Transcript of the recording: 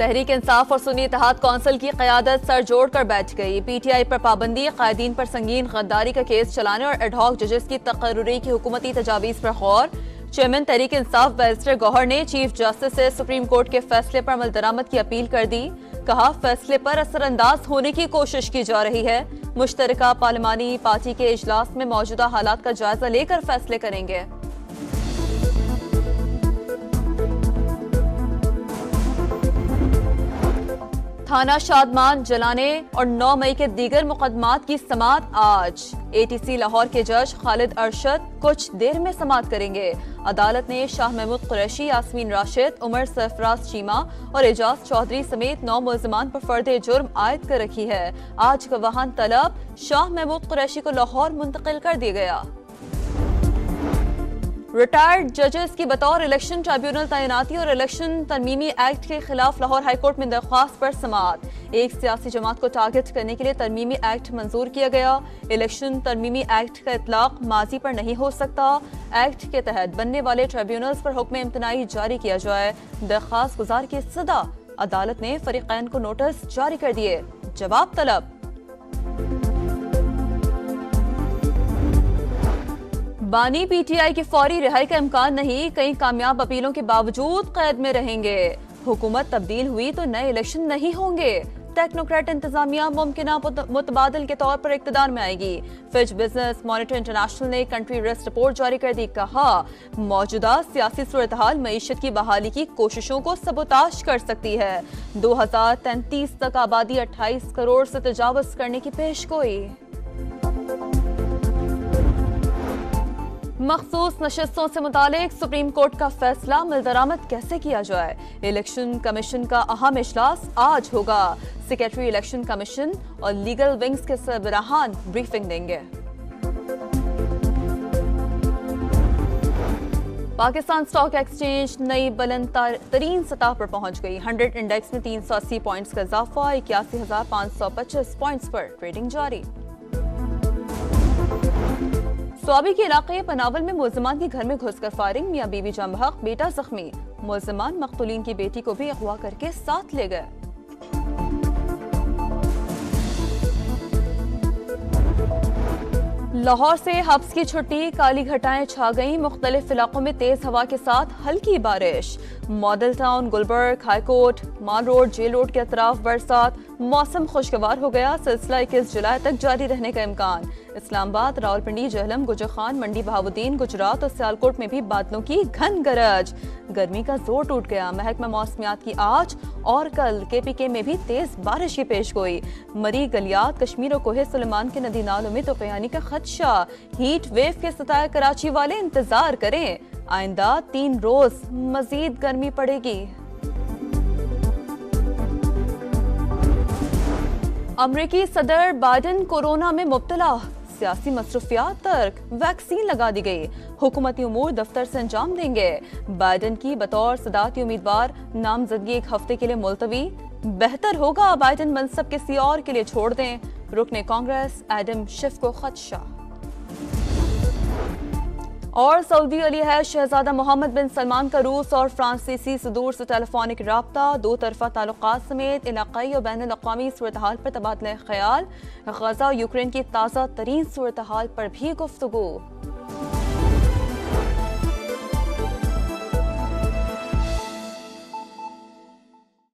तहरीक इंसाफ और सुन्नी इत्तेहाद कौंसिल की क़यादत सर जोड़कर बैठ गई। पीटीआई पर पाबंदी, कायदीन पर संगीन गद्दारी का केस चलाने और एडहॉक जजेस की तकर्रुरी की हुकूमती तजावीज़ पर गौर। चेयरमैन तहरीक इंसाफ बैरिस्टर गौहर ने चीफ जस्टिस से सुप्रीम कोर्ट के फैसले पर अमल दरामद की अपील कर दी। कहा, फैसले पर असरअंदाज होने की कोशिश की जा रही है। मुश्तरका पार्लिमानी पार्टी के इजलास में मौजूदा हालात का जायजा लेकर फैसले करेंगे। थाना शादमान जलाने और 9 मई के दीगर मुकदमात की समाअत आज। एटीसी लाहौर के जज खालिद अरशद कुछ देर में समाअत करेंगे। अदालत ने शाह महमूद कुरैशी, यास्मीन राशिद, उमर सरफराज चीमा और एजाज चौधरी समेत 9 मुल्जिमान पर फर्द जुर्म आयद कर रखी है। आज गवाहान तलब शाह महमूद कुरैशी को लाहौर मुंतकिल कर दिया गया। रिटायर्ड जजेस की बतौर इलेक्शन ट्राइब्यूनल तैनाती और इलेक्शन तरमीमी एक्ट के खिलाफ लाहौर हाईकोर्ट में दरख्वास्त पर समाअत। एक सियासी जमात को टारगेट करने के लिए तरमीमी एक्ट मंजूर किया गया। इलेक्शन तरमीमी एक्ट का इतलाक माजी पर नहीं हो सकता। एक्ट के तहत बनने वाले ट्राइब्यूनल्स पर हुक्म इम्तनाई जारी किया जाए। दरख्वास्त गुजार की सदा अदालत ने फरीकैन को नोटिस जारी कर दिए। जवाब तलब। बानी पीटीआई की फौरी रिहाई का इम्कान नहीं, कई कामयाब अपीलों के बावजूद कैद में रहेंगे। हुकूमत तब्दील हुई तो नए इलेक्शन नहीं होंगे। टेक्नोक्रेट इंतजामिया मुमकिना मुतबादल के तौर पर इक़्तिदार में आएगी। फिच बिजनेस मॉनिटर इंटरनेशनल ने कंट्री रिस्क रिपोर्ट जारी कर दी। कहा, मौजूदा सियासी सूरत-हाल मईशत की बहाली की कोशिशों को सबोताश कर सकती है। 2033 तक आबादी 28 करोड़ से तजावुज़ करने की पेशगोई। मखसूस नशस्तों से मुतालिक सुप्रीम कोर्ट का फैसला, अमल-दरामद कैसे किया जाए। इलेक्शन कमीशन का अहम इजलास आज होगा। सेक्रेटरी इलेक्शन कमीशन और लीगल विंग्स के सरबराहान ब्रीफिंग देंगे। पाकिस्तान स्टॉक एक्सचेंज नई बुलंद तरीन सतह पर पहुंच गई। 100 इंडेक्स में 380 पॉइंट्स का इजाफा, 81,525 पॉइंट्स पर ट्रेडिंग जारी। स्वाबी के इलाके पनावल में मुल्जिमान के घर में घुसकर फायरिंग, मियां बीवी जम बहक, बेटा जख्मी। मुल्जिमान मकतूलीन की बेटी को भी अगवा करके साथ ले गए। लाहौर से हब्स की छुट्टी, काली घटाएं छा गईं। मुख्तलिफ इलाकों में तेज हवा के साथ हल्की बारिश। मॉडल टाउन, गुलबर्ग, हाईकोर्ट, माल रोड, जेल रोड के अतराफ बरसात। मौसम खुशगवार हो गया। सिलसिला 21 जुलाई तक जारी रहने का इम्कान। इस्लामाबाद, रावलपिंडी, जहलम, गुजरखान, मंडी बहाउद्दीन, गुजरात और सियालकोट में भी बादलों की घन गरज। गर्मी का जोर टूट गया। महकमा मौसमियात की आज और कल केपीके में भी तेज बारिश की पेशगोई। मरी गलियात, कश्मीर और कोहे सुलेमान के नदी नालों में तूफानी का खदशा। हीट वेव के सताए कराची वाले इंतजार करें। आइंदा 3 रोज मजीद गर्मी पड़ेगी। अमरीकी सदर बाइडन कोरोना में मुब्तला, सियासी मसरूफियात तर्क, वैक्सीन लगा दी गई। हुकूमती उमूर दफ्तर से अंजाम देंगे। बाइडन की बतौर सदारती उम्मीदवार नामजदगी 1 हफ्ते के लिए मुलतवी। बेहतर होगा बाइडन मनसब किसी और के लिए छोड़ दें। रुकने कांग्रेस एडम शिफ को खदशा। और सऊदी अली शहजादा मोहम्मद बिन सलमान का रूस और फ्रांसीसी सदूर से टेलीफोनिक राब्ता। 2 तरफा ताल्लुकात समेत इलाकाई और बैनुल अक़वामी सूरत-हाल पर तबादला ख्याल। गजा और यूक्रेन की ताज़ा तरीन सूरत-हाल पर भी गुफ्तगू।